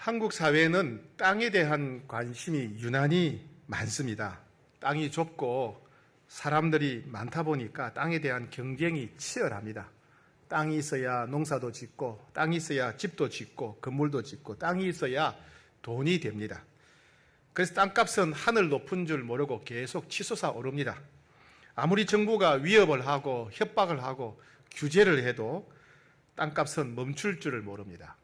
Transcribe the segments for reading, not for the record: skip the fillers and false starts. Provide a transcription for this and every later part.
한국 사회는 땅에 대한 관심이 유난히 많습니다. 땅이 좁고 사람들이 많다 보니까 땅에 대한 경쟁이 치열합니다. 땅이 있어야 농사도 짓고, 땅이 있어야 집도 짓고, 건물도 짓고, 땅이 있어야 돈이 됩니다. 그래서 땅값은 하늘 높은 줄 모르고 계속 치솟아 오릅니다. 아무리 정부가 위협을 하고 협박을 하고 규제를 해도 땅값은 멈출 줄을 모릅니다.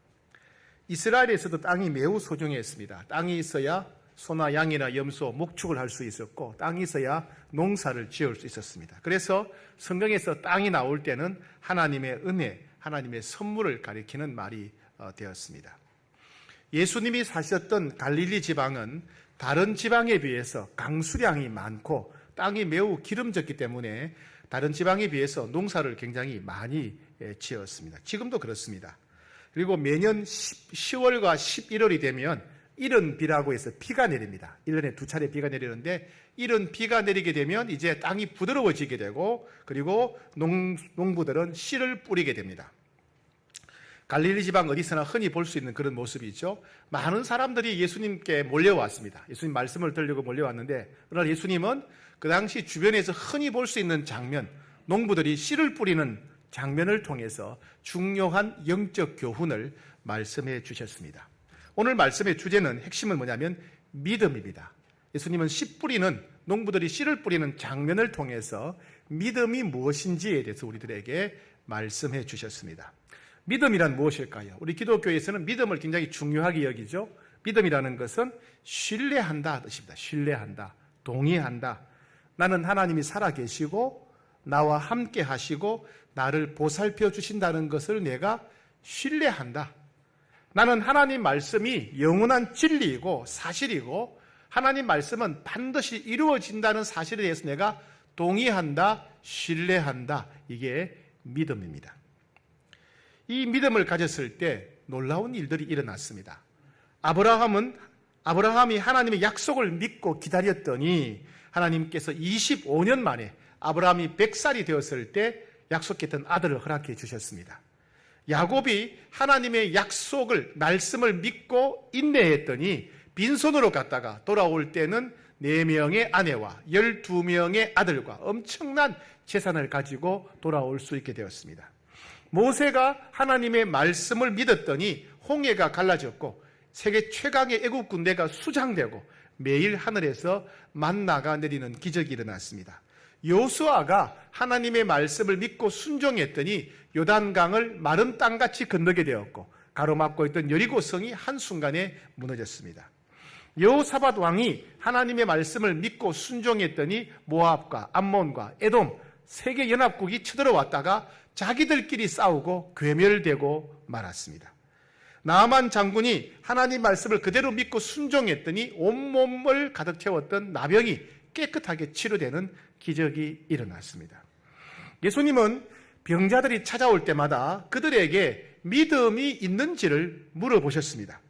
이스라엘에서도 땅이 매우 소중했습니다. 땅이 있어야 소나 양이나 염소, 목축을 할 수 있었고, 땅이 있어야 농사를 지을 수 있었습니다. 그래서 성경에서 땅이 나올 때는 하나님의 은혜, 하나님의 선물을 가리키는 말이 되었습니다. 예수님이 사셨던 갈릴리 지방은 다른 지방에 비해서 강수량이 많고 땅이 매우 기름졌기 때문에 다른 지방에 비해서 농사를 굉장히 많이 지었습니다. 지금도 그렇습니다. 그리고 매년 10월과 11월이 되면 이른 비라고 해서 비가 내립니다. 1년에 2차례 비가 내리는데 이른 비가 내리게 되면 이제 땅이 부드러워지게 되고, 그리고 농부들은 씨를 뿌리게 됩니다. 갈릴리 지방 어디서나 흔히 볼 수 있는 그런 모습이죠. 많은 사람들이 예수님께 몰려왔습니다. 예수님 말씀을 들으려고 몰려왔는데, 그러나 예수님은 그 당시 주변에서 흔히 볼 수 있는 장면, 농부들이 씨를 뿌리는 장면을 통해서 중요한 영적 교훈을 말씀해 주셨습니다. 오늘 말씀의 주제는, 핵심은 뭐냐면 믿음입니다. 예수님은 씨 뿌리는, 농부들이 씨를 뿌리는 장면을 통해서 믿음이 무엇인지에 대해서 우리들에게 말씀해 주셨습니다. 믿음이란 무엇일까요? 우리 기독교에서는 믿음을 굉장히 중요하게 여기죠. 믿음이라는 것은 신뢰한다 뜻입니다. 신뢰한다, 동의한다. 나는 하나님이 살아계시고 나와 함께 하시고 나를 보살펴 주신다는 것을 내가 신뢰한다. 나는 하나님 말씀이 영원한 진리이고 사실이고 하나님 말씀은 반드시 이루어진다는 사실에 대해서 내가 동의한다, 신뢰한다. 이게 믿음입니다. 이 믿음을 가졌을 때 놀라운 일들이 일어났습니다. 아브라함이 하나님의 약속을 믿고 기다렸더니 하나님께서 25년 만에 아브라함이 100살이 되었을 때 약속했던 아들을 허락해 주셨습니다. 야곱이 하나님의 약속을, 말씀을 믿고 인내했더니 빈손으로 갔다가 돌아올 때는 4명의 아내와 12명의 아들과 엄청난 재산을 가지고 돌아올 수 있게 되었습니다. 모세가 하나님의 말씀을 믿었더니 홍해가 갈라졌고 세계 최강의 애국 군대가 수장되고 매일 하늘에서 만나가 내리는 기적이 일어났습니다. 여호수아가 하나님의 말씀을 믿고 순종했더니 요단강을 마른 땅같이 건너게 되었고 가로막고 있던 여리고성이 한순간에 무너졌습니다. 여호사밧 왕이 하나님의 말씀을 믿고 순종했더니 모압과 암몬과 에돔 세계 연합국이 쳐들어왔다가 자기들끼리 싸우고 괴멸되고 말았습니다. 나아만 장군이 하나님 말씀을 그대로 믿고 순종했더니 온몸을 가득 채웠던 나병이 깨끗하게 치료되는 기적이 일어났습니다. 예수님은 병자들이 찾아올 때마다 그들에게 믿음이 있는지를 물어보셨습니다.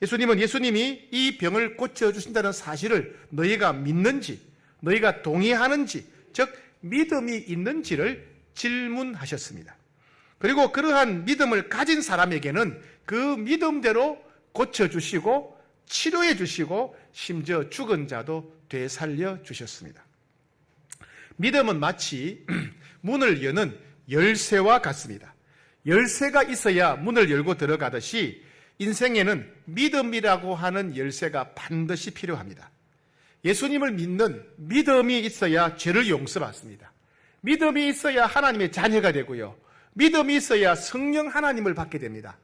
예수님이 이 병을 고쳐주신다는 사실을 너희가 믿는지, 너희가 동의하는지, 즉 믿음이 있는지를 질문하셨습니다. 그리고 그러한 믿음을 가진 사람에게는 그 믿음대로 고쳐주시고 치료해 주시고 심지어 죽은 자도 되살려 주셨습니다. 믿음은 마치 문을 여는 열쇠와 같습니다. 열쇠가 있어야 문을 열고 들어가듯이 인생에는 믿음이라고 하는 열쇠가 반드시 필요합니다. 예수님을 믿는 믿음이 있어야 죄를 용서받습니다. 믿음이 있어야 하나님의 자녀가 되고요. 믿음이 있어야 성령 하나님을 받게 됩니다.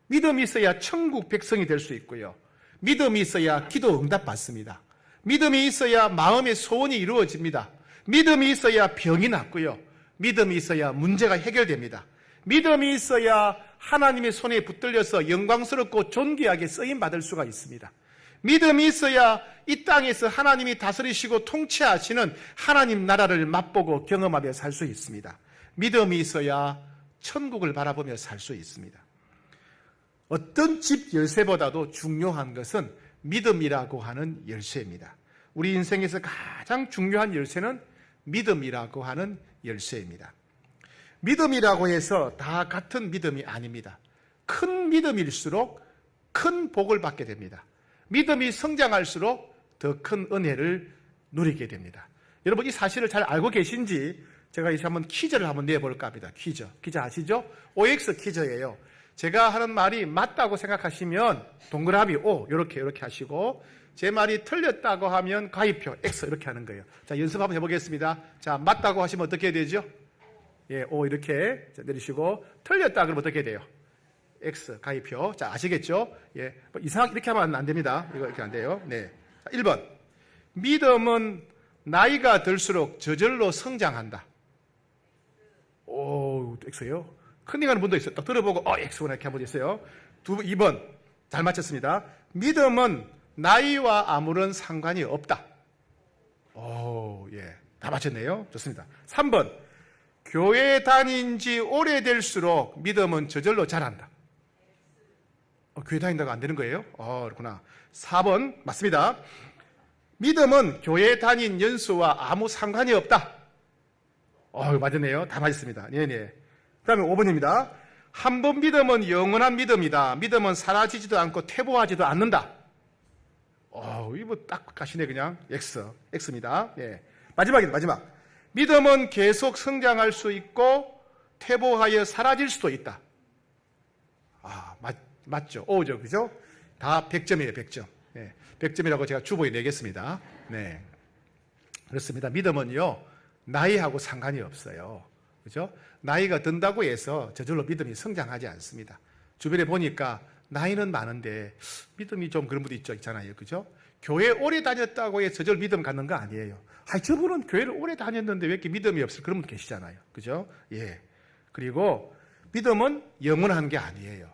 믿음이 있어야 천국 백성이 될 수 있고요. 믿음이 있어야 기도 응답받습니다. 믿음이 있어야 마음의 소원이 이루어집니다. 믿음이 있어야 병이 낫고요. 믿음이 있어야 문제가 해결됩니다. 믿음이 있어야 하나님의 손에 붙들려서 영광스럽고 존귀하게 쓰임받을 수가 있습니다. 믿음이 있어야 이 땅에서 하나님이 다스리시고 통치하시는 하나님 나라를 맛보고 경험하며 살 수 있습니다. 믿음이 있어야 천국을 바라보며 살 수 있습니다. 어떤 집 열쇠보다도 중요한 것은 믿음이라고 하는 열쇠입니다. 우리 인생에서 가장 중요한 열쇠는 믿음이라고 하는 열쇠입니다. 믿음이라고 해서 다 같은 믿음이 아닙니다. 큰 믿음일수록 큰 복을 받게 됩니다. 믿음이 성장할수록 더 큰 은혜를 누리게 됩니다. 여러분 이 사실을 잘 알고 계신지 제가 이제 한번 퀴즈를 한번 내볼까 합니다. 퀴즈 아시죠? OX 퀴즈예요. 제가 하는 말이 맞다고 생각하시면 동그라미 O 이렇게 하시고 제 말이 틀렸다고 하면 가위표 X 이렇게 하는 거예요. 자, 연습 한번 해보겠습니다. 자, 맞다고 하시면 어떻게 해야 되죠? 예, O 이렇게 내리시고 틀렸다 그러면 어떻게 돼요? X 가위표. 자, 아시겠죠? 예, 뭐 이상하게 이렇게 하면 안 됩니다. 이거 이렇게 안 돼요. 네. 자, 1번. 믿음은 나이가 들수록 저절로 성장한다. 오, X예요. 컨닝하는 분도 있어요. 딱 들어보고 X구나 이렇게 한 분 있어요. 2번. 잘 맞췄습니다. 믿음은 나이와 아무런 상관이 없다. 오, 예. 다 맞췄네요. 좋습니다. 3번. 교회 다닌 지 오래될수록 믿음은 저절로 자란다. 교회 다닌다고 안 되는 거예요? 그렇구나. 4번. 맞습니다. 믿음은 교회 다닌 연수와 아무 상관이 없다. 맞았네요. 다 맞았습니다. 네네. 그 다음에 5번입니다. 한 번 믿음은 영원한 믿음이다. 믿음은 사라지지도 않고 퇴보하지도 않는다. 이거 딱 가시네, 그냥. X입니다. 예. 마지막입니다, 마지막. 믿음은 계속 성장할 수 있고, 퇴보하여 사라질 수도 있다. 맞죠? O죠, 그죠? 다 100점이에요, 100점. 네. 100점이라고 제가 주보에 내겠습니다. 네. 그렇습니다. 믿음은요, 나이하고 상관이 없어요. 그죠? 나이가 든다고 해서 저절로 믿음이 성장하지 않습니다. 주변에 보니까 나이는 많은데 믿음이 좀 그런 분도 있잖아요. 그죠? 교회 오래 다녔다고 해서 저절로 믿음 갖는 거 아니에요. 저분은 교회를 오래 다녔는데 왜 이렇게 믿음이 없을 그런 분 계시잖아요. 그죠? 예. 그리고 믿음은 영원한 게 아니에요.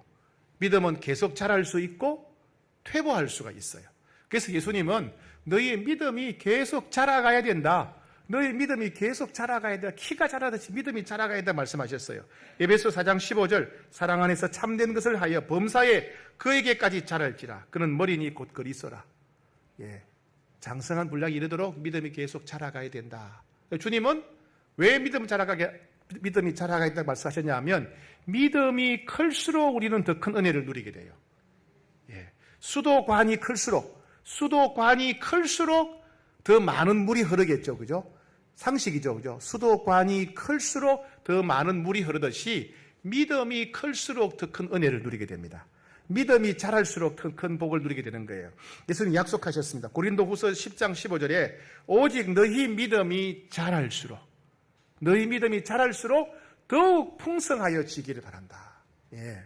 믿음은 계속 자랄 수 있고 퇴보할 수가 있어요. 그래서 예수님은 너희의 믿음이 계속 자라가야 된다. 너희 믿음이 계속 자라가야 된다. 키가 자라듯이 믿음이 자라가야 된다 말씀하셨어요. 에베소 4장 15절 사랑 안에서 참된 것을 하여 범사에 그에게까지 자랄지라. 그는 머리니 곧 그리스도라. 예, 장성한 분량이 이르도록 믿음이 계속 자라가야 된다. 주님은 왜 믿음이 자라가야 된다 말씀하셨냐 하면 믿음이 클수록 우리는 더 큰 은혜를 누리게 돼요. 예, 수도관이 클수록 더 많은 물이 흐르겠죠. 그죠? 상식이죠. 그죠? 수도관이 클수록 더 많은 물이 흐르듯이 믿음이 클수록 더 큰 은혜를 누리게 됩니다. 믿음이 자랄수록 더 큰 복을 누리게 되는 거예요. 예수님 약속하셨습니다. 고린도후서 10장 15절에 오직 너희 믿음이 자랄수록 더욱 풍성하여 지기를 바란다. 예.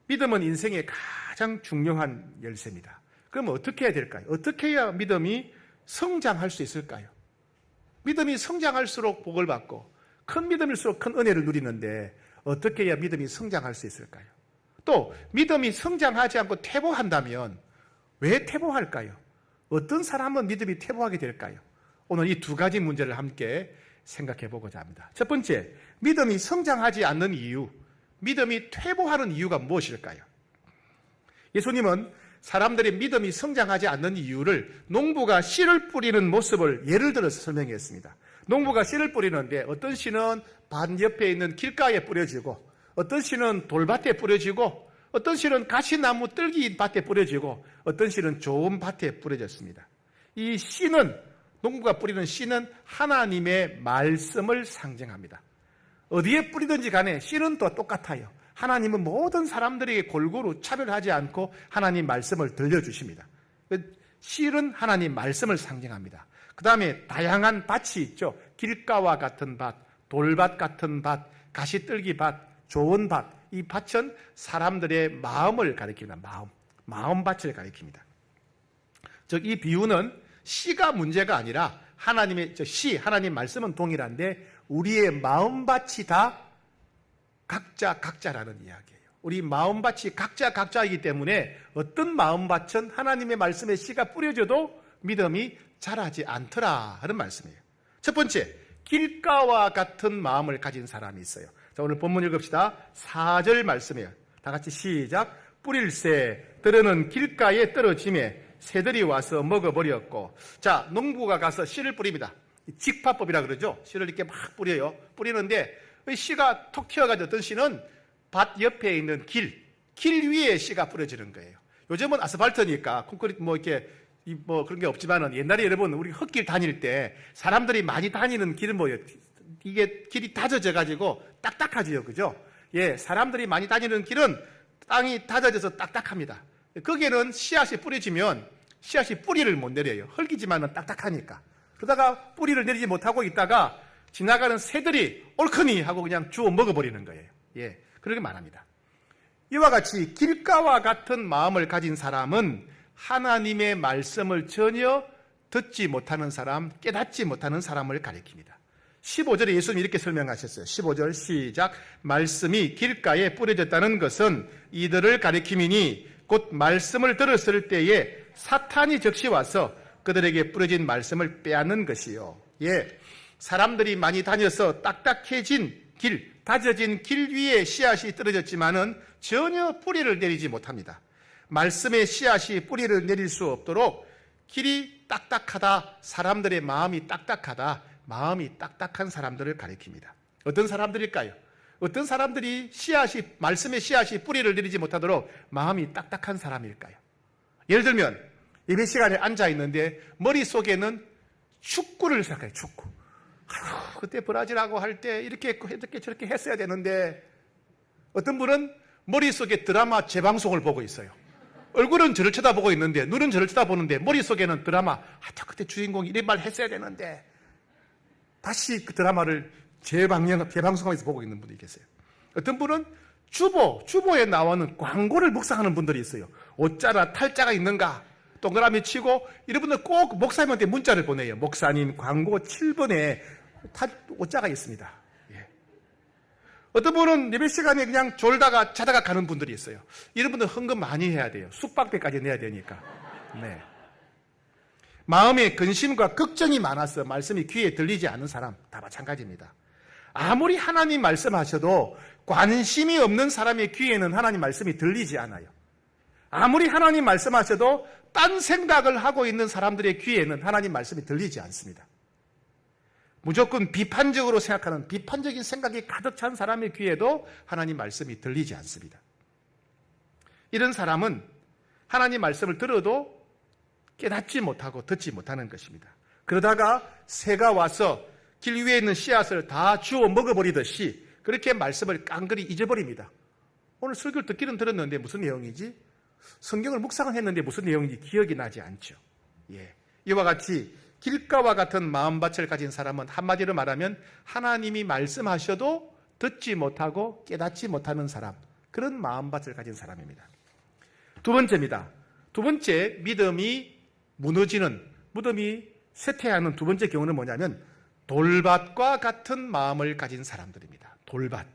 믿음은 인생의 가장 중요한 열쇠입니다. 그럼 어떻게 해야 될까요? 어떻게 해야 믿음이 성장할 수 있을까요? 믿음이 성장할수록 복을 받고 큰 믿음일수록 큰 은혜를 누리는데 어떻게 해야 믿음이 성장할 수 있을까요? 또 믿음이 성장하지 않고 퇴보한다면 왜 퇴보할까요? 어떤 사람은 믿음이 퇴보하게 될까요? 오늘 이 두 가지 문제를 함께 생각해 보고자 합니다. 첫 번째, 믿음이 성장하지 않는 이유, 믿음이 퇴보하는 이유가 무엇일까요? 예수님은 사람들의 믿음이 성장하지 않는 이유를 농부가 씨를 뿌리는 모습을 예를 들어서 설명했습니다. 농부가 씨를 뿌리는데 어떤 씨는 밭 옆에 있는 길가에 뿌려지고 어떤 씨는 돌밭에 뿌려지고 어떤 씨는 가시나무 뜰기 밭에 뿌려지고 어떤 씨는 좋은 밭에 뿌려졌습니다. 이 씨는 농부가 뿌리는 씨는 하나님의 말씀을 상징합니다. 어디에 뿌리든지 간에 씨는 또 똑같아요. 하나님은 모든 사람들에게 골고루 차별하지 않고 하나님 말씀을 들려주십니다. 씨는 하나님 말씀을 상징합니다. 그 다음에 다양한 밭이 있죠. 길가와 같은 밭, 돌밭 같은 밭, 가시뜰기 밭, 좋은 밭. 이 밭은 사람들의 마음을 가리킵니다. 마음밭을 가리킵니다. 즉 이 비유는 씨가 문제가 아니라 하나님의 하나님 말씀은 동일한데 우리의 마음밭이 다 각자라는 이야기예요. 우리 마음밭이 각자이기 때문에 어떤 마음밭은 하나님의 말씀에 씨가 뿌려져도 믿음이 자라지 않더라 하는 말씀이에요. 첫 번째, 길가와 같은 마음을 가진 사람이 있어요. 자, 오늘 본문 읽읍시다. 4절 말씀이에요. 다 같이 시작. 뿌릴새 들으는 길가에 떨어짐에 새들이 와서 먹어버렸고. 자, 농부가 가서 씨를 뿌립니다. 직파법이라 그러죠. 씨를 이렇게 막 뿌려요. 뿌리는데 씨가 톡 튀어가지고 어떤 씨는 밭 옆에 있는 길 위에 씨가 뿌려지는 거예요. 요즘은 아스팔트니까 콘크리트 이렇게 그런 게 없지만은 옛날에 여러분 우리 흙길 다닐 때 사람들이 많이 다니는 길은 뭐예요? 이게 길이 다져져 가지고 딱딱하지요. 그죠? 예, 사람들이 많이 다니는 길은 땅이 다져져서 딱딱합니다. 거기에는 씨앗이 뿌려지면 씨앗이 뿌리를 못 내려요. 흙이지만은 딱딱하니까. 그러다가 뿌리를 내리지 못하고 있다가 지나가는 새들이 옳거니 하고 그냥 주워 먹어버리는 거예요. 예, 그렇게 말합니다. 이와 같이 길가와 같은 마음을 가진 사람은 하나님의 말씀을 전혀 듣지 못하는 사람, 깨닫지 못하는 사람을 가리킵니다. 15절에 예수님이 이렇게 설명하셨어요. 15절 시작. 말씀이 길가에 뿌려졌다는 것은 이들을 가리킴이니 곧 말씀을 들었을 때에 사탄이 적시 와서 그들에게 뿌려진 말씀을 빼앗는 것이요. 예, 사람들이 많이 다녀서 딱딱해진 길, 다져진 길 위에 씨앗이 떨어졌지만은 전혀 뿌리를 내리지 못합니다. 말씀의 씨앗이 뿌리를 내릴 수 없도록 길이 딱딱하다, 사람들의 마음이 딱딱하다, 마음이 딱딱한 사람들을 가리킵니다. 어떤 사람들일까요? 어떤 사람들이 말씀의 씨앗이 뿌리를 내리지 못하도록 마음이 딱딱한 사람일까요? 예를 들면 예배 시간에 앉아 있는데 머릿속에는 축구를 생각해요. 축구. 그때 브라질하고 할 때 이렇게 저렇게 했어야 되는데, 어떤 분은 머릿속에 드라마 재방송을 보고 있어요. 얼굴은 저를 쳐다보고 있는데 눈은 저를 쳐다보는데 머릿속에는 드라마, 그때 주인공이 이런 말 했어야 되는데, 다시 그 드라마를 재방송하면서 보고 있는 분이 계세요. 어떤 분은 주보에 나오는 광고를 묵상하는 분들이 있어요. 오자나 탈자가 있는가 동그라미 치고, 이런 분들 꼭 목사님한테 문자를 보내요. 목사님, 광고 7번에 오자가 있습니다. 예. 어떤 분은 예배 시간에 그냥 졸다가 자다가 가는 분들이 있어요. 이런 분들 헌금 많이 해야 돼요. 숙박비까지 내야 되니까. 네. 마음에 근심과 걱정이 많아서 말씀이 귀에 들리지 않는 사람 다 마찬가지입니다. 아무리 하나님 말씀하셔도 관심이 없는 사람의 귀에는 하나님 말씀이 들리지 않아요. 아무리 하나님 말씀하셔도 딴 생각을 하고 있는 사람들의 귀에는 하나님 말씀이 들리지 않습니다. 무조건 비판적으로 생각하는 비판적인 생각이 가득 찬 사람의 귀에도 하나님 말씀이 들리지 않습니다. 이런 사람은 하나님 말씀을 들어도 깨닫지 못하고 듣지 못하는 것입니다. 그러다가 새가 와서 길 위에 있는 씨앗을 다 주워 먹어버리듯이 그렇게 말씀을 깡그리 잊어버립니다. 오늘 설교를 듣기는 들었는데 무슨 내용이지? 성경을 묵상을 했는데 무슨 내용인지 기억이 나지 않죠. 예. 이와 같이 길가와 같은 마음밭을 가진 사람은 한마디로 말하면 하나님이 말씀하셔도 듣지 못하고 깨닫지 못하는 사람, 그런 마음밭을 가진 사람입니다. 두 번째입니다. 두 번째, 믿음이 쇠퇴하는 두 번째 경우는 뭐냐면 돌밭과 같은 마음을 가진 사람들입니다. 돌밭.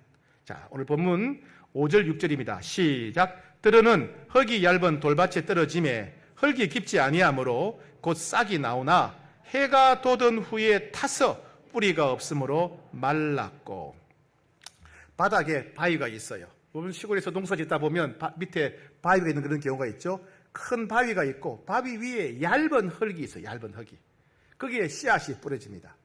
자, 오늘 본문 5절 6절입니다. 시작. 들으는 흙이 얇은 돌밭에 떨어짐에 흙이 깊지 아니하므로 곧 싹이 나오나 해가 돋은 후에 타서 뿌리가 없으므로 말랐고. 바닥에 바위가 있어요. 여러분 시골에서 농사 짓다 보면 밑에 바위가 있는 그런 경우가 있죠. 큰 바위가 있고 바위 위에 얇은 흙이 있어요. 얇은 흙이. 거기에 씨앗이 뿌려집니다.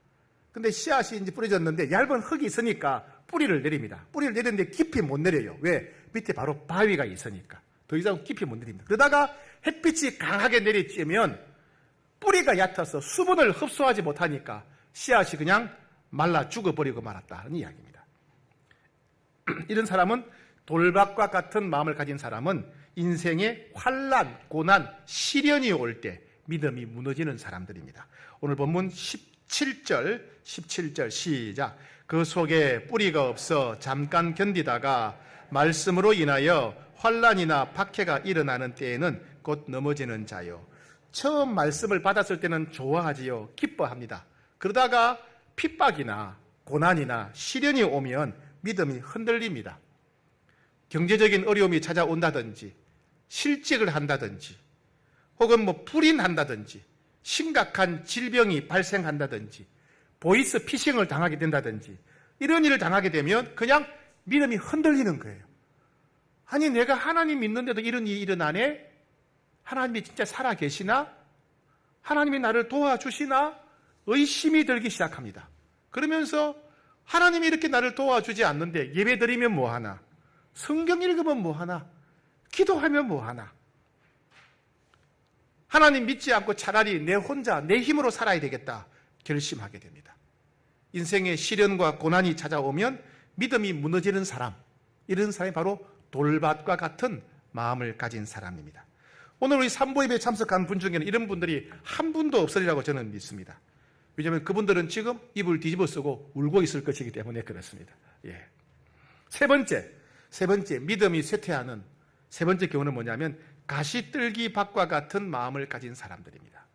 근데 씨앗이 이제 뿌려졌는데 얇은 흙이 있으니까 뿌리를 내립니다. 뿌리를 내리는데 깊이 못 내려요. 왜? 밑에 바로 바위가 있으니까. 더 이상 깊이 못 내립니다. 그러다가 햇빛이 강하게 내리쬐면 뿌리가 얕아서 수분을 흡수하지 못하니까 씨앗이 그냥 말라 죽어버리고 말았다는 이야기입니다. 이런 사람은 돌밭과 같은 마음을 가진 사람은 인생의 환난, 고난, 시련이 올 때 믿음이 무너지는 사람들입니다. 오늘 본문 17절 시작. 그 속에 뿌리가 없어 잠깐 견디다가 말씀으로 인하여 환난이나 박해가 일어나는 때에는 곧 넘어지는 자요. 처음 말씀을 받았을 때는 좋아하지요. 기뻐합니다. 그러다가 핍박이나 고난이나 시련이 오면 믿음이 흔들립니다. 경제적인 어려움이 찾아온다든지 실직을 한다든지 혹은 불인한다든지 심각한 질병이 발생한다든지 보이스 피싱을 당하게 된다든지 이런 일을 당하게 되면 그냥 믿음이 흔들리는 거예요. 아니 내가 하나님 믿는데도 이런 일이 일어나네? 하나님이 진짜 살아계시나? 하나님이 나를 도와주시나? 의심이 들기 시작합니다. 그러면서 하나님이 이렇게 나를 도와주지 않는데 예배 드리면 뭐하나? 성경 읽으면 뭐하나? 기도하면 뭐하나? 하나님 믿지 않고 차라리 내 혼자 내 힘으로 살아야 되겠다 결심하게 됩니다. 인생의 시련과 고난이 찾아오면 믿음이 무너지는 사람, 이런 사람이 바로 돌밭과 같은 마음을 가진 사람입니다. 오늘 우리 삼보 예배에 참석한 분 중에는 이런 분들이 한 분도 없으리라고 저는 믿습니다. 왜냐하면 그분들은 지금 입을 뒤집어 쓰고 울고 있을 것이기 때문에 그렇습니다. 예. 세 번째 믿음이 쇠퇴하는 세 번째 경우는 뭐냐면 가시뜰기 밭과 같은 마음을 가진 사람들입니다.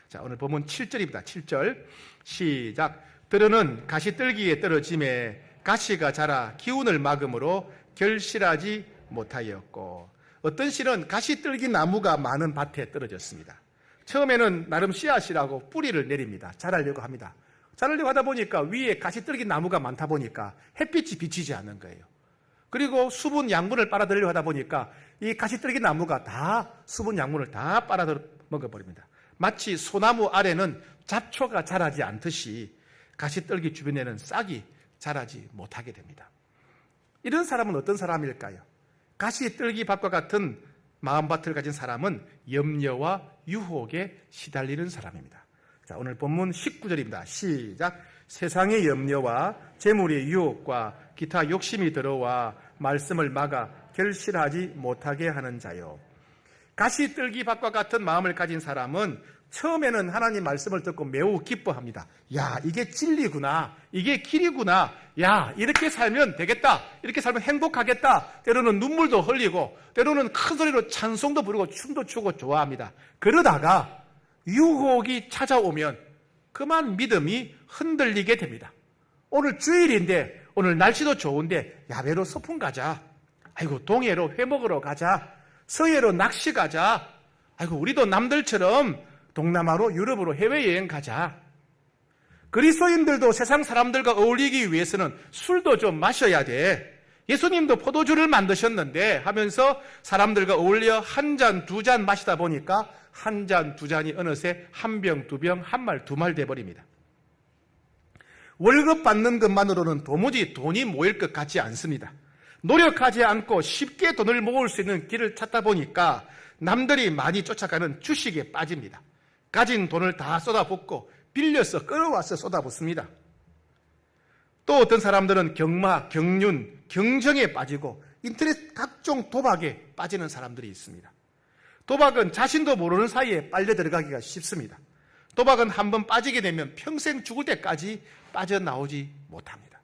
자, 오늘 본문 7절입니다. 7절 시작. 들으는 가시뜰기에 떨어짐에 가시가 자라 기운을 막음으로 결실하지 못하였고, 어떤 씨는 가시뜰기 나무가 많은 밭에 떨어졌습니다. 처음에는 나름 씨앗이라고 뿌리를 내립니다. 자라려고 합니다. 자라려고 하다 보니까 위에 가시뜰기 나무가 많다 보니까 햇빛이 비치지 않는 거예요. 그리고 수분 양분을 빨아들이려고 하다 보니까 이 가시뜰기 나무가 다 수분 양분을 다 빨아들여 먹어버립니다. 마치 소나무 아래는 잡초가 자라지 않듯이 가시뜰기 주변에는 싹이 자라지 못하게 됩니다. 이런 사람은 어떤 사람일까요? 가시뜰기 밭과 같은 마음밭을 가진 사람은 염려와 유혹에 시달리는 사람입니다. 자, 오늘 본문 19절입니다. 시작. 세상의 염려와 재물의 유혹과 기타 욕심이 들어와 말씀을 막아 결실하지 못하게 하는 자요. 가시뜰기 밭과 같은 마음을 가진 사람은 처음에는 하나님 말씀을 듣고 매우 기뻐합니다. 야, 이게 진리구나. 이게 길이구나. 야, 이렇게 살면 되겠다. 이렇게 살면 행복하겠다. 때로는 눈물도 흘리고 때로는 큰 소리로 찬송도 부르고 춤도 추고 좋아합니다. 그러다가 유혹이 찾아오면 그만 믿음이 흔들리게 됩니다. 오늘 주일인데, 오늘 날씨도 좋은데 야외로 소풍 가자. 아이고, 동해로 회 먹으러 가자. 서해로 낚시 가자. 아이고, 우리도 남들처럼 동남아로 유럽으로 해외여행 가자. 그리스도인들도 세상 사람들과 어울리기 위해서는 술도 좀 마셔야 돼. 예수님도 포도주를 만드셨는데 하면서 사람들과 어울려 한 잔, 두 잔 마시다 보니까 한 잔, 두 잔이 어느새 한 병, 두 병, 한 말, 두 말 돼버립니다. 월급 받는 것만으로는 도무지 돈이 모일 것 같지 않습니다. 노력하지 않고 쉽게 돈을 모을 수 있는 길을 찾다 보니까 남들이 많이 쫓아가는 주식에 빠집니다. 가진 돈을 다 쏟아붓고 빌려서 끌어와서 쏟아붓습니다. 또 어떤 사람들은 경마, 경륜, 경정에 빠지고 인터넷 각종 도박에 빠지는 사람들이 있습니다. 도박은 자신도 모르는 사이에 빨려 들어가기가 쉽습니다. 도박은 한번 빠지게 되면 평생 죽을 때까지 빠져나오지 못합니다.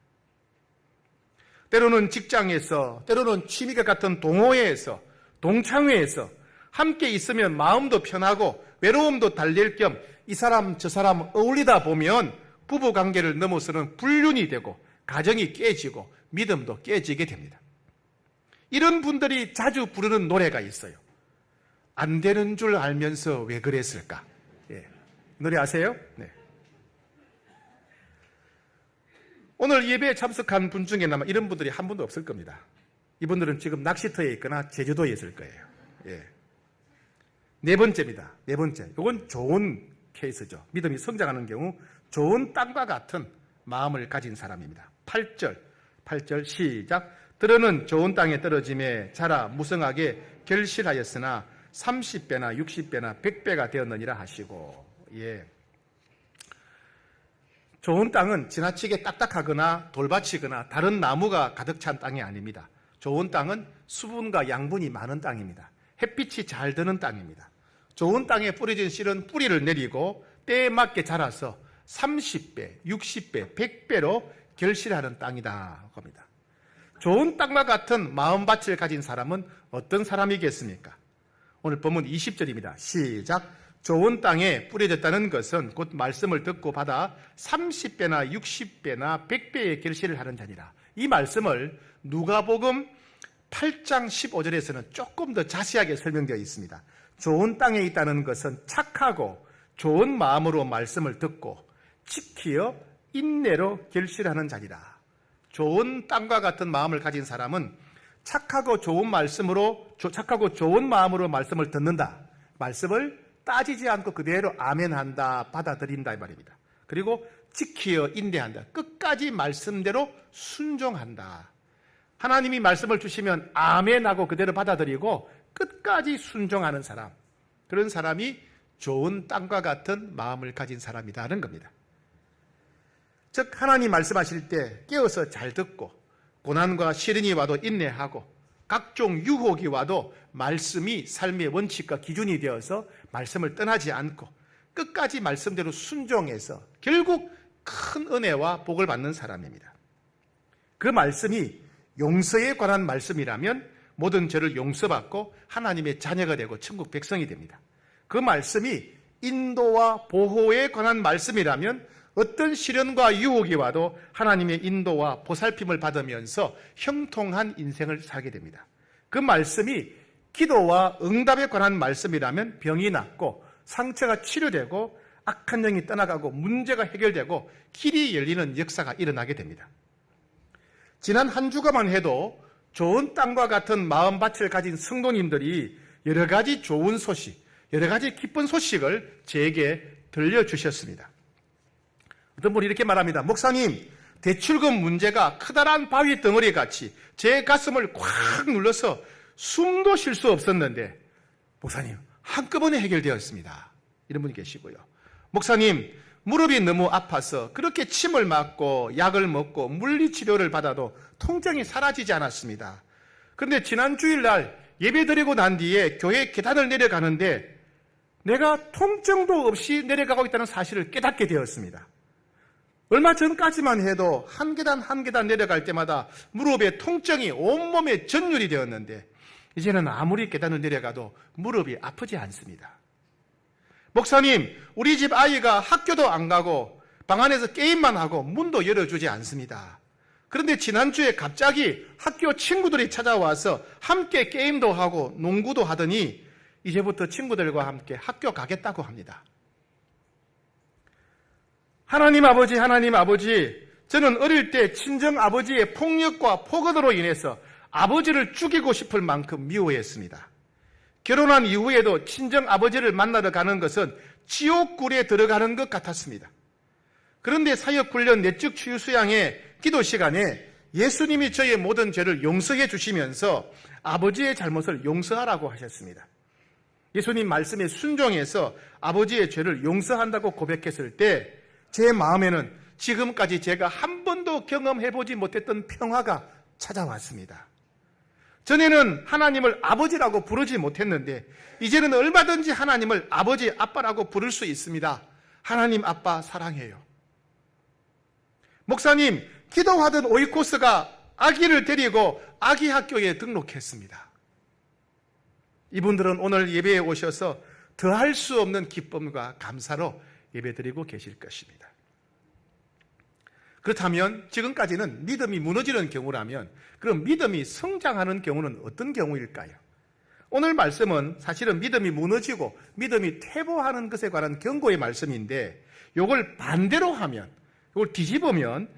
때로는 직장에서, 때로는 취미가 같은 동호회에서, 동창회에서 함께 있으면 마음도 편하고 외로움도 달랠 겸 이 사람 저 사람 어울리다 보면 부부관계를 넘어서는 불륜이 되고 가정이 깨지고 믿음도 깨지게 됩니다. 이런 분들이 자주 부르는 노래가 있어요. 안 되는 줄 알면서 왜 그랬을까? 예. 노래 아세요? 네. 오늘 예배에 참석한 분 중에는 아마 이런 분들이 한 분도 없을 겁니다. 이분들은 지금 낚시터에 있거나 제주도에 있을 거예요. 예. 네 번째입니다. 네 번째. 이건 좋은 케이스죠. 믿음이 성장하는 경우 좋은 땅과 같은 마음을 가진 사람입니다. 8절 시작. 들어는 좋은 땅에 떨어짐에 자라 무성하게 결실하였으나 30배나 60배나 100배가 되었느니라 하시고. 예. 좋은 땅은 지나치게 딱딱하거나 돌밭이거나 다른 나무가 가득 찬 땅이 아닙니다. 좋은 땅은 수분과 양분이 많은 땅입니다. 햇빛이 잘 드는 땅입니다. 좋은 땅에 뿌려진 씨는 뿌리를 내리고 때에 맞게 자라서 30배, 60배, 100배로 결실하는 땅이다 겁니다. 좋은 땅과 같은 마음밭을 가진 사람은 어떤 사람이겠습니까? 오늘 본문 20절입니다. 시작. 좋은 땅에 뿌려졌다는 것은 곧 말씀을 듣고 받아 30배나 60배나 100배의 결실을 하는 자니라. 이 말씀을 누가복음 8장 15절에서는 조금 더 자세하게 설명되어 있습니다. 좋은 땅에 있다는 것은 착하고 좋은 마음으로 말씀을 듣고 지키어 인내로 결실하는 자리라. 좋은 땅과 같은 마음을 가진 사람은 착하고 좋은 마음으로 말씀을 듣는다. 말씀을 따지지 않고 그대로 아멘한다, 받아들인다 이 말입니다. 그리고 지키어 인내한다. 끝까지 말씀대로 순종한다. 하나님이 말씀을 주시면 아멘 하고 그대로 받아들이고 끝까지 순종하는 사람, 그런 사람이 좋은 땅과 같은 마음을 가진 사람이라는 겁니다. 즉 하나님 말씀하실 때 깨어서 잘 듣고 고난과 시련이 와도 인내하고 각종 유혹이 와도 말씀이 삶의 원칙과 기준이 되어서 말씀을 떠나지 않고 끝까지 말씀대로 순종해서 결국 큰 은혜와 복을 받는 사람입니다. 그 말씀이 용서에 관한 말씀이라면 모든 죄를 용서받고 하나님의 자녀가 되고 천국 백성이 됩니다. 그 말씀이 인도와 보호에 관한 말씀이라면 어떤 시련과 유혹이 와도 하나님의 인도와 보살핌을 받으면서 형통한 인생을 살게 됩니다. 그 말씀이 기도와 응답에 관한 말씀이라면 병이 낫고 상처가 치료되고 악한 영이 떠나가고 문제가 해결되고 길이 열리는 역사가 일어나게 됩니다. 지난 한 주간만 해도 좋은 땅과 같은 마음밭을 가진 성도님들이 여러 가지 좋은 소식, 여러 가지 기쁜 소식을 제게 들려주셨습니다. 어떤 분이 이렇게 말합니다. 목사님, 대출금 문제가 커다란 바위 덩어리 같이 제 가슴을 꽉 눌러서 숨도 쉴 수 없었는데 목사님, 한꺼번에 해결되었습니다. 이런 분이 계시고요. 목사님, 무릎이 너무 아파서 그렇게 침을 맞고 약을 먹고 물리치료를 받아도 통증이 사라지지 않았습니다. 그런데 지난 주일날 예배드리고 난 뒤에 교회 계단을 내려가는데 내가 통증도 없이 내려가고 있다는 사실을 깨닫게 되었습니다. 얼마 전까지만 해도 한 계단 한 계단 내려갈 때마다 무릎에 통증이 온몸에 전율이 되었는데 이제는 아무리 계단을 내려가도 무릎이 아프지 않습니다. 목사님, 우리 집 아이가 학교도 안 가고 방 안에서 게임만 하고 문도 열어주지 않습니다. 그런데 지난주에 갑자기 학교 친구들이 찾아와서 함께 게임도 하고 농구도 하더니 이제부터 친구들과 함께 학교 가겠다고 합니다. 하나님 아버지, 저는 어릴 때 친정 아버지의 폭력과 폭언으로 인해서 아버지를 죽이고 싶을 만큼 미워했습니다. 결혼한 이후에도 친정 아버지를 만나러 가는 것은 지옥굴에 들어가는 것 같았습니다. 그런데 사역훈련 내적 치유 수양의 기도 시간에 예수님이 저의 모든 죄를 용서해 주시면서 아버지의 잘못을 용서하라고 하셨습니다. 예수님 말씀에 순종해서 아버지의 죄를 용서한다고 고백했을 때 제 마음에는 지금까지 제가 한 번도 경험해보지 못했던 평화가 찾아왔습니다. 전에는 하나님을 아버지라고 부르지 못했는데 이제는 얼마든지 하나님을 아버지, 아빠라고 부를 수 있습니다. 하나님 아빠 사랑해요. 목사님, 기도하던 오이코스가 아기를 데리고 아기 학교에 등록했습니다. 이분들은 오늘 예배에 오셔서 더할 수 없는 기쁨과 감사로 예배드리고 계실 것입니다. 그렇다면 지금까지는 믿음이 무너지는 경우라면 그럼 믿음이 성장하는 경우는 어떤 경우일까요? 오늘 말씀은 사실은 믿음이 무너지고 믿음이 퇴보하는 것에 관한 경고의 말씀인데 이걸 반대로 하면, 이걸 뒤집으면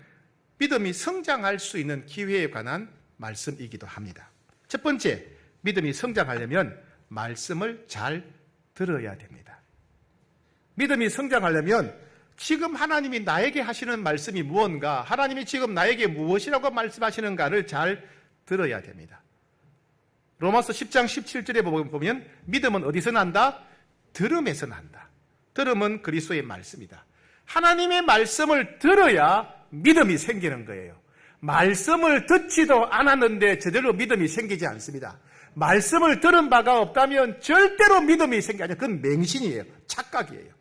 믿음이 성장할 수 있는 기회에 관한 말씀이기도 합니다. 첫 번째, 믿음이 성장하려면 말씀을 잘 들어야 됩니다. 믿음이 성장하려면 지금 하나님이 나에게 하시는 말씀이 무언가, 하나님이 지금 나에게 무엇이라고 말씀하시는가를 잘 들어야 됩니다. 로마서 10장 17절에 보면 믿음은 어디서 난다? 들음에서 난다. 들음은 그리스도의 말씀이다. 하나님의 말씀을 들어야 믿음이 생기는 거예요. 말씀을 듣지도 않았는데 제대로 믿음이 생기지 않습니다. 말씀을 들은 바가 없다면 절대로 믿음이 생기지 않아요. 그건 맹신이에요. 착각이에요.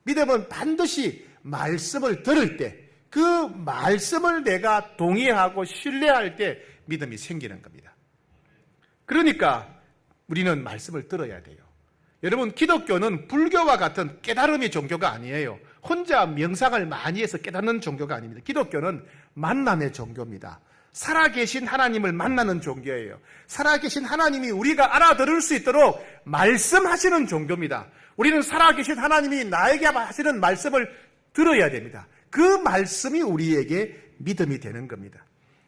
믿음은 반드시 말씀을 들을 때, 그 말씀을 내가 동의하고 신뢰할 때 믿음이 생기는 겁니다. 그러니까 우리는 말씀을 들어야 돼요. 여러분, 기독교는 불교와 같은 깨달음의 종교가 아니에요. 혼자 명상을 많이 해서 깨닫는 종교가 아닙니다. 기독교는 만남의 종교입니다. 살아계신 하나님을 만나는 종교예요. 살아계신 하나님이 우리가 알아들을 수 있도록 말씀하시는 종교입니다. 우리는 살아계신 하나님이 나에게 하시는 말씀을 들어야 됩니다. 그 말씀이 우리에게 믿음이 되는 겁니다.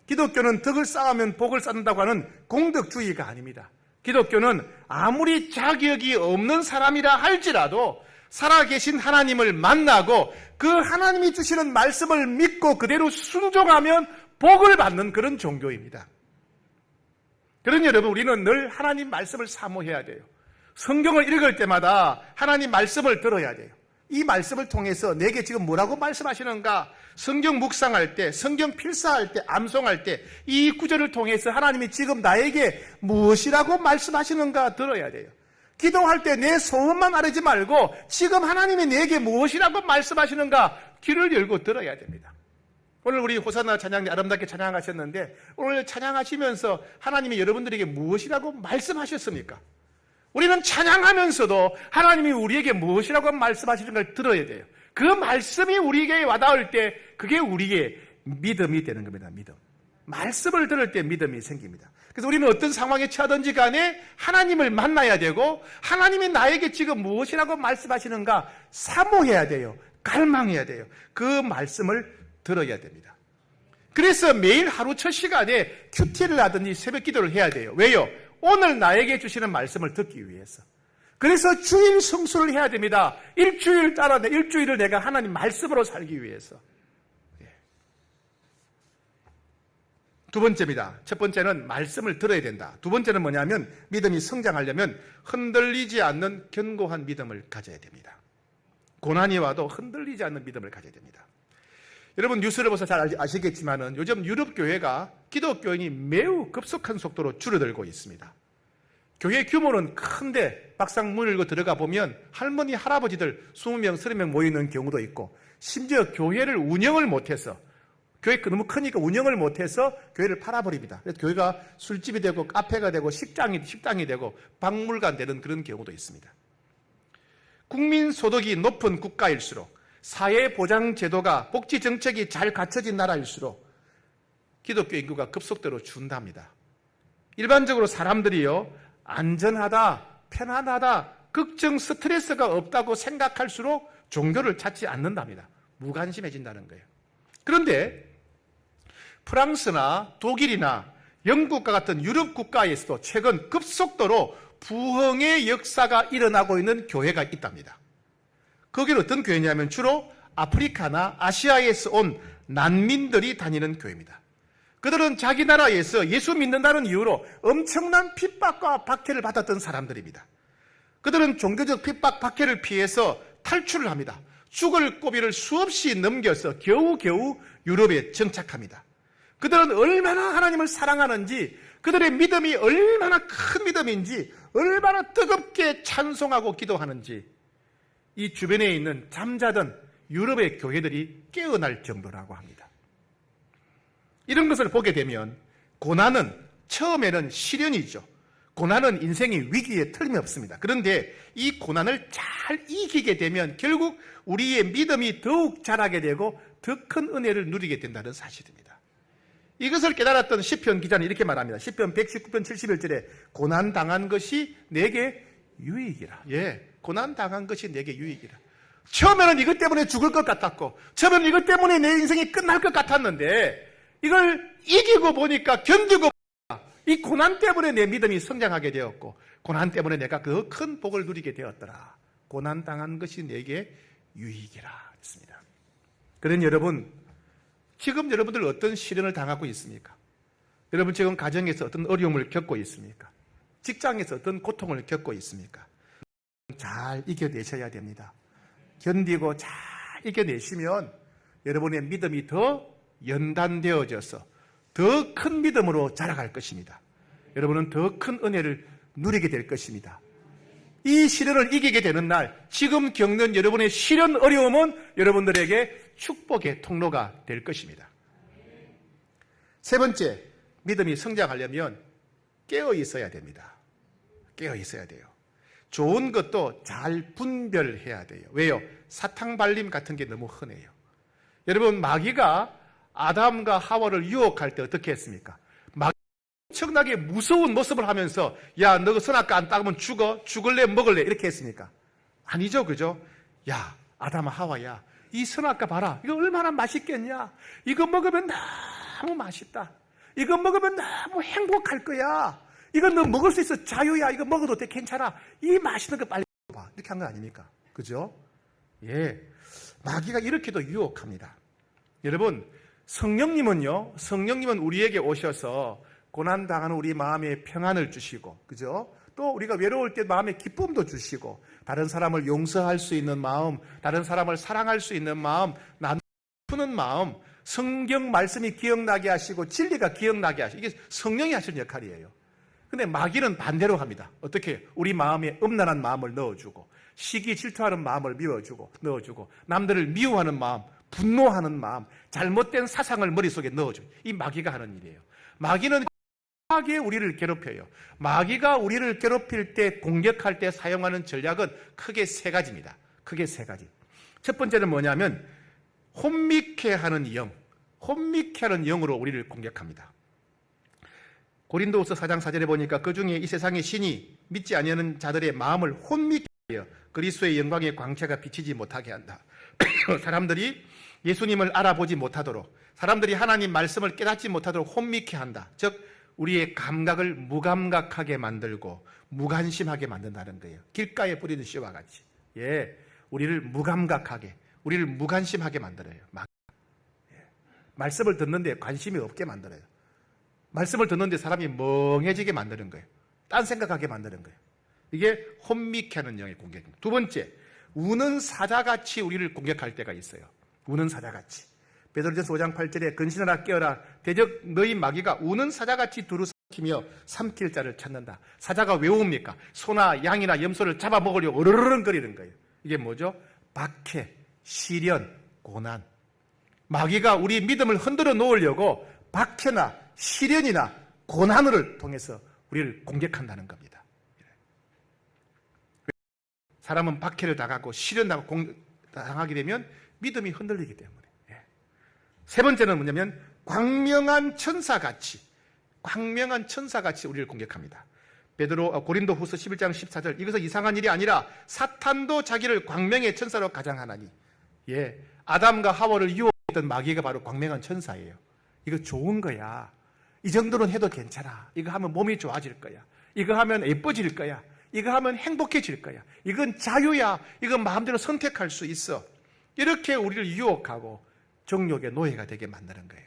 기독교는 덕을 쌓으면 복을 쌓는다고 하는 공덕주의가 아닙니다. 기독교는 아무리 자격이 없는 사람이라 할지라도 살아계신 하나님을 만나고 그 하나님이 주시는 말씀을 믿고 그대로 순종하면 복을 받는 그런 종교입니다. 그러니 여러분, 우리는 늘 하나님 말씀을 사모해야 돼요. 성경을 읽을 때마다 하나님 말씀을 들어야 돼요. 이 말씀을 통해서 내게 지금 뭐라고 말씀하시는가? 성경 묵상할 때, 성경 필사할 때, 암송할 때 이 구절을 통해서 하나님이 지금 나에게 무엇이라고 말씀하시는가 들어야 돼요. 기도할 때 내 소원만 아뢰지 말고 지금 하나님이 내게 무엇이라고 말씀하시는가 귀를 열고 들어야 됩니다. 오늘 우리 호산나 찬양 아름답게 찬양하셨는데 오늘 찬양하시면서 하나님이 여러분들에게 무엇이라고 말씀하셨습니까? 우리는 찬양하면서도 하나님이 우리에게 무엇이라고 말씀하시는 걸 들어야 돼요. 그 말씀이 우리에게 와닿을 때 그게 우리의 믿음이 되는 겁니다. 믿음. 말씀을 들을 때 믿음이 생깁니다. 그래서 우리는 어떤 상황에 처하든지 간에 하나님을 만나야 되고 하나님이 나에게 지금 무엇이라고 말씀하시는가 사모해야 돼요. 갈망해야 돼요. 그 말씀을 들어야 됩니다. 그래서 매일 하루 첫 시간에 큐티를 하든지 새벽 기도를 해야 돼요. 왜요? 오늘 나에게 주시는 말씀을 듣기 위해서. 그래서 주일 성수를 해야 됩니다. 일주일 따라 일주일을 내가 하나님 말씀으로 살기 위해서. 두 번째입니다. 첫 번째는 말씀을 들어야 된다. 두 번째는 뭐냐면 믿음이 성장하려면 흔들리지 않는 견고한 믿음을 가져야 됩니다. 고난이 와도 흔들리지 않는 믿음을 가져야 됩니다. 여러분 뉴스를 보셔서 잘 아시겠지만은 요즘 유럽 교회가 기독교인이 매우 급속한 속도로 줄어들고 있습니다. 교회 규모는 큰데 막상 문 열고 들어가 보면 할머니, 할아버지들 20명, 30명 모이는 경우도 있고 심지어 교회를 운영을 못해서 교회가 너무 크니까 운영을 못해서 교회를 팔아버립니다. 그래서 교회가 술집이 되고 카페가 되고 식당이 되고 박물관 되는 그런 경우도 있습니다. 국민 소득이 높은 국가일수록 사회보장제도가 복지정책이 잘 갖춰진 나라일수록 기독교 인구가 급속도로 준답니다. 일반적으로 사람들이요 안전하다, 편안하다, 걱정, 스트레스가 없다고 생각할수록 종교를 찾지 않는답니다. 무관심해진다는 거예요. 그런데 프랑스나 독일이나 영국과 같은 유럽 국가에서도 최근 급속도로 부흥의 역사가 일어나고 있는 교회가 있답니다. 거기는 어떤 교회냐면 주로 아프리카나 아시아에서 온 난민들이 다니는 교회입니다. 그들은 자기 나라에서 예수 믿는다는 이유로 엄청난 핍박과 박해를 받았던 사람들입니다. 그들은 종교적 핍박, 박해를 피해서 탈출을 합니다. 죽을 고비를 수없이 넘겨서 겨우겨우 유럽에 정착합니다. 그들은 얼마나 하나님을 사랑하는지, 그들의 믿음이 얼마나 큰 믿음인지, 얼마나 뜨겁게 찬송하고 기도하는지 이 주변에 있는 잠자던 유럽의 교회들이 깨어날 정도라고 합니다. 이런 것을 보게 되면 고난은 처음에는 시련이죠. 고난은 인생의 위기에 틀림없습니다. 그런데 이 고난을 잘 이기게 되면 결국 우리의 믿음이 더욱 자라게 되고 더 큰 은혜를 누리게 된다는 사실입니다. 이것을 깨달았던 시편 기자는 이렇게 말합니다. 시편 119편 71절에 고난당한 것이 내게 유익이라. 고난당한 것이 내게 유익이라. 처음에는 이것 때문에 죽을 것 같았고 처음에는 이것 때문에 내 인생이 끝날 것 같았는데 이걸 이기고 보니까 견디고 이 고난 때문에 내 믿음이 성장하게 되었고 고난 때문에 내가 그 큰 복을 누리게 되었더라. 고난당한 것이 내게 유익이라 했습니다. 그런 여러분, 지금 여러분들 어떤 시련을 당하고 있습니까? 여러분 지금 가정에서 어떤 어려움을 겪고 있습니까? 직장에서 어떤 고통을 겪고 있습니까? 잘 이겨내셔야 됩니다. 견디고 잘 이겨내시면 여러분의 믿음이 더 연단되어져서 더 큰 믿음으로 자라갈 것입니다. 여러분은 더 큰 은혜를 누리게 될 것입니다. 이 시련을 이기게 되는 날, 지금 겪는 여러분의 시련 어려움은 여러분들에게 축복의 통로가 될 것입니다. 세 번째, 믿음이 성장하려면 깨어 있어야 됩니다. 깨어 있어야 돼요. 좋은 것도 잘 분별해야 돼요. 왜요? 사탕발림 같은 게 너무 흔해요. 여러분, 마귀가 아담과 하와를 유혹할 때 어떻게 했습니까? 마귀가 엄청나게 무서운 모습을 하면서 야, 너 선악과 안 따면 죽어? 죽을래? 먹을래? 이렇게 했습니까? 아니죠, 그죠? 야, 아담아, 하와야, 이 선악과 봐라. 이거 얼마나 맛있겠냐? 이거 먹으면 너무 맛있다. 이거 먹으면 너무 행복할 거야. 이거 너 먹을 수 있어. 자유야. 이거 먹어도 돼. 괜찮아. 이 맛있는 거 빨리 봐. 이렇게 한 거 아닙니까? 그죠? 마귀가 이렇게도 유혹합니다. 여러분, 성령님은 우리에게 오셔서 고난당하는 우리 마음에 평안을 주시고, 그죠? 또 우리가 외로울 때 마음에 기쁨도 주시고, 다른 사람을 용서할 수 있는 마음, 다른 사람을 사랑할 수 있는 마음, 나누는 마음, 성경 말씀이 기억나게 하시고 진리가 기억나게 하시고, 이게 성령이 하시는 역할이에요. 근데 마귀는 반대로 합니다. 어떻게? 우리 마음에 음란한 마음을 넣어주고, 시기 질투하는 마음을 넣어주고, 남들을 미워하는 마음, 분노하는 마음, 잘못된 사상을 머릿속에 넣어줘요. 이 마귀가 하는 일이에요. 마귀는 하게 우리를 괴롭혀요. 마귀가 우리를 괴롭힐 때, 공격할 때 사용하는 전략은 크게 세 가지입니다. 크게 세 가지. 첫 번째는 뭐냐면 혼미케 하는 영, 혼미케 하는 영으로 우리를 공격합니다. 고린도후서 4장 4절에 보니까 그 중에 이 세상의 신이 믿지 아니하는 자들의 마음을 혼미케 하여 그리스도의 영광의 광채가 비치지 못하게 한다. 사람들이 예수님을 알아보지 못하도록, 사람들이 하나님 말씀을 깨닫지 못하도록 혼미케 한다. 즉 우리의 감각을 무감각하게 만들고 무관심하게 만든다는 거예요. 길가에 뿌리는 씨와 같이. 예, 우리를 무감각하게, 우리를 무관심하게 만들어요. 말씀을 듣는데 관심이 없게 만들어요. 말씀을 듣는데 사람이 멍해지게 만드는 거예요. 딴 생각하게 만드는 거예요. 이게 혼미케 하는 영의 공격입니다. 두 번째, 우는 사자같이 우리를 공격할 때가 있어요. 우는 사자같이. 베드로전서 5장 8절에 근신하라 깨어라 대적 너희 마귀가 우는 사자같이 두루삼키며 삼킬 자를 찾는다. 사자가 왜 웁니까? 소나 양이나 염소를 잡아먹으려고 으르르렁거리는 거예요. 이게 뭐죠? 박해, 시련, 고난. 마귀가 우리 믿음을 흔들어 놓으려고 박해나 시련이나 고난을 통해서 우리를 공격한다는 겁니다. 사람은 박해를 당하고 시련 당하게 되면 믿음이 흔들리기 때문에. 세 번째는 뭐냐면 광명한 천사같이 우리를 공격합니다. 고린도후서 11장 14절, 이것은 이상한 일이 아니라 사탄도 자기를 광명의 천사로 가장하나니. 예, 아담과 하와를 유혹했던 마귀가 바로 광명한 천사예요. 이거 좋은 거야. 이 정도는 해도 괜찮아. 이거 하면 몸이 좋아질 거야. 이거 하면 예뻐질 거야. 이거 하면 행복해질 거야. 이건 자유야. 이건 마음대로 선택할 수 있어. 이렇게 우리를 유혹하고 정욕의 노예가 되게 만드는 거예요.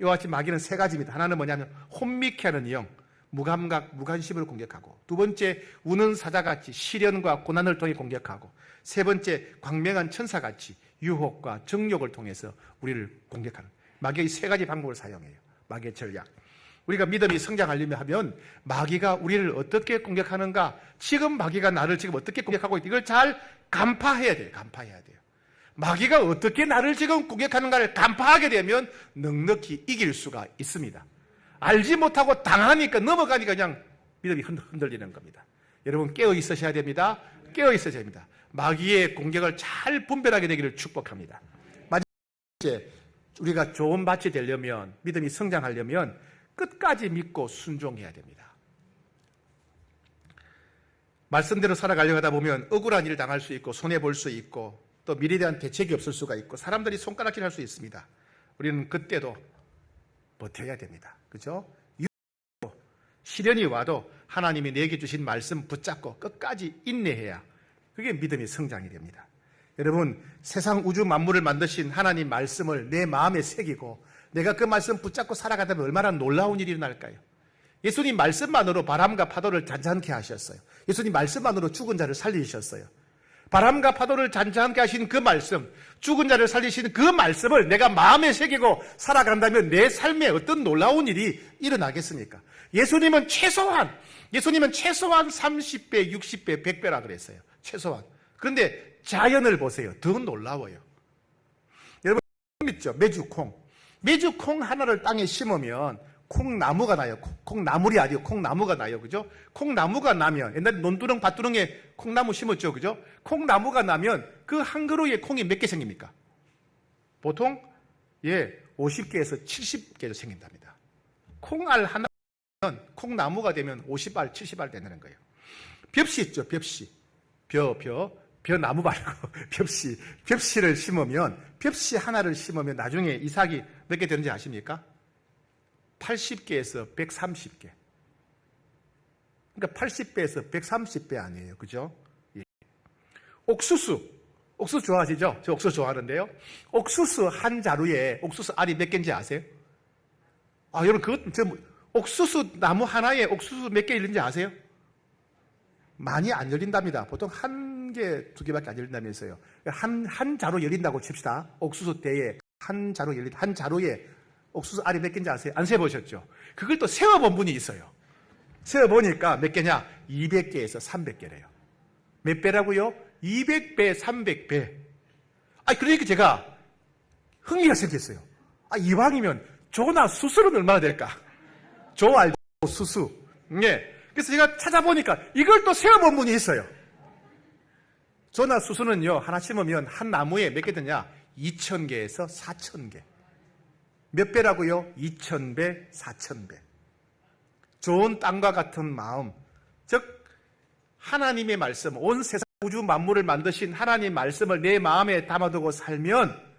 이와 같이 마귀는 세 가지입니다. 하나는 뭐냐면 혼미케 하는 영, 무감각, 무관심을 공격하고, 두 번째 우는 사자같이 시련과 고난을 통해 공격하고, 세 번째 광명한 천사같이 유혹과 정욕을 통해서 우리를 공격하는, 마귀의 세 가지 방법을 사용해요. 마귀의 전략. 우리가 믿음이 성장하려면 하면 마귀가 우리를 어떻게 공격하는가, 지금 마귀가 나를 지금 어떻게 공격하고 있다, 이걸 잘 간파해야 돼요. 간파해야 돼요. 마귀가 어떻게 나를 지금 공격하는가를 간파하게 되면 넉넉히 이길 수가 있습니다. 알지 못하고 당하니까, 넘어가니까 그냥 믿음이 흔들리는 겁니다. 여러분 깨어 있으셔야 됩니다. 깨어 있어야 됩니다. 마귀의 공격을 잘 분별하게 되기를 축복합니다. 마지막에 우리가 좋은 밭이 되려면, 믿음이 성장하려면 끝까지 믿고 순종해야 됩니다. 말씀대로 살아가려고 하다 보면 억울한 일을 당할 수 있고 손해볼 수 있고 또 미래에 대한 대책이 없을 수가 있고 사람들이 손가락질 할 수 있습니다. 우리는 그때도 버텨야 됩니다. 그죠? 시련이 와도 하나님이 내게 주신 말씀 붙잡고 끝까지 인내해야 그게 믿음의 성장이 됩니다. 여러분, 세상 우주 만물을 만드신 하나님 말씀을 내 마음에 새기고 내가 그 말씀 붙잡고 살아가다면 얼마나 놀라운 일이 일어날까요? 예수님 말씀만으로 바람과 파도를 잔잔케 하셨어요. 예수님 말씀만으로 죽은 자를 살리셨어요. 바람과 파도를 잔잔케 하신 그 말씀, 죽은 자를 살리신 그 말씀을 내가 마음에 새기고 살아간다면 내 삶에 어떤 놀라운 일이 일어나겠습니까? 예수님은 최소한 30배, 60배, 100배라 그랬어요. 최소한. 그런데 자연을 보세요. 더 놀라워요. 여러분 믿죠? 매주 콩 하나를 땅에 심으면 콩나무가 나요. 콩나물이 아니고 콩나무가 나요. 그죠? 콩나무가 나면, 옛날에 논두렁, 밭두렁에 콩나무 심었죠. 그죠? 콩나무가 나면 그 한 그루에 콩이 몇 개 생깁니까? 보통, 50개에서 70개 생긴답니다. 콩알 하나면, 콩나무가 되면 50알, 70알 되는 거예요. 벽시 있죠, 벽시. 벼나무 말고, 벽시를 심으면, 벽시 하나를 심으면 나중에 이삭이 몇 개 되는지 아십니까? 80개에서 130개. 그러니까 80배에서 130배 아니에요. 그죠? 예. 옥수수 좋아하시죠? 저 옥수수 좋아하는데요. 옥수수 한 자루에 옥수수 알이 몇 개인지 아세요? 여러분, 옥수수 나무 하나에 옥수수 몇 개 열린지 아세요? 많이 안 열린답니다. 보통 한 개, 두 개밖에 안 열린다면서요. 한 자루 열린다고 칩시다. 옥수수 대에 한 자루에 옥수수 알이 몇 개인지 아세요? 안 세보셨죠? 그걸 또 세어본 분이 있어요. 세어보니까 몇 개냐? 200개에서 300개래요. 몇 배라고요? 200배, 300배. 그러니까 제가 흥미가 생겼어요. 이왕이면 조나 수수는 얼마나 될까? 조 알죠? 수수. 예. 그래서 제가 찾아보니까 이걸 또 세어본 분이 있어요. 조나 수수는요, 하나 심으면 한 나무에 몇 개 되냐? 2,000개에서 4,000개. 몇 배라고요? 2,000배, 4,000배. 좋은 땅과 같은 마음, 즉 하나님의 말씀, 온 세상 우주 만물을 만드신 하나님 말씀을 내 마음에 담아두고 살면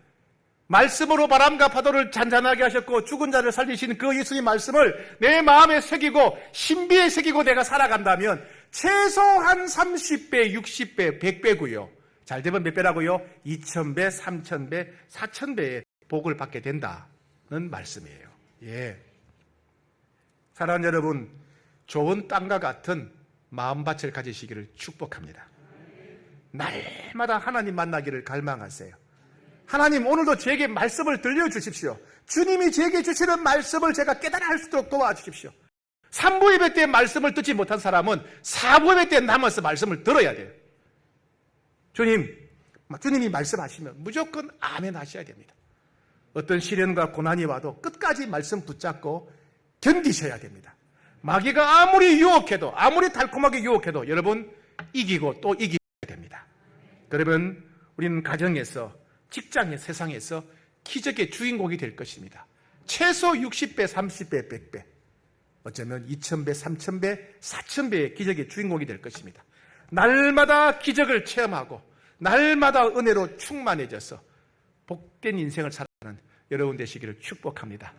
말씀으로 바람과 파도를 잔잔하게 하셨고 죽은 자를 살리신 그 예수님 말씀을 내 마음에 새기고 신비에 새기고 내가 살아간다면 최소한 30배, 60배, 100배고요. 잘 되면 몇 배라고요? 2,000배, 3,000배, 4,000배의 복을 받게 된다는 말씀이에요. 예. 사랑하는 여러분, 좋은 땅과 같은 마음밭을 가지시기를 축복합니다. 날마다 하나님 만나기를 갈망하세요. 하나님, 오늘도 제게 말씀을 들려주십시오. 주님이 제게 주시는 말씀을 제가 깨달아 할 수 있도록 도와주십시오. 3부 예배 때 말씀을 듣지 못한 사람은 4부 예배 때 남아서 말씀을 들어야 돼요. 주님이 말씀하시면 무조건 아멘 하셔야 됩니다. 어떤 시련과 고난이 와도 끝까지 말씀 붙잡고 견디셔야 됩니다. 마귀가 아무리 유혹해도, 아무리 달콤하게 유혹해도 여러분 이기고 또 이기셔야 됩니다. 그러면 우리는 가정에서, 직장의 세상에서 기적의 주인공이 될 것입니다. 최소 60배, 30배, 100배, 어쩌면 2,000배, 3,000배, 4,000배의 기적의 주인공이 될 것입니다. 날마다 기적을 체험하고 날마다 은혜로 충만해져서 복된 인생을 살아가는 여러분 되시기를 축복합니다.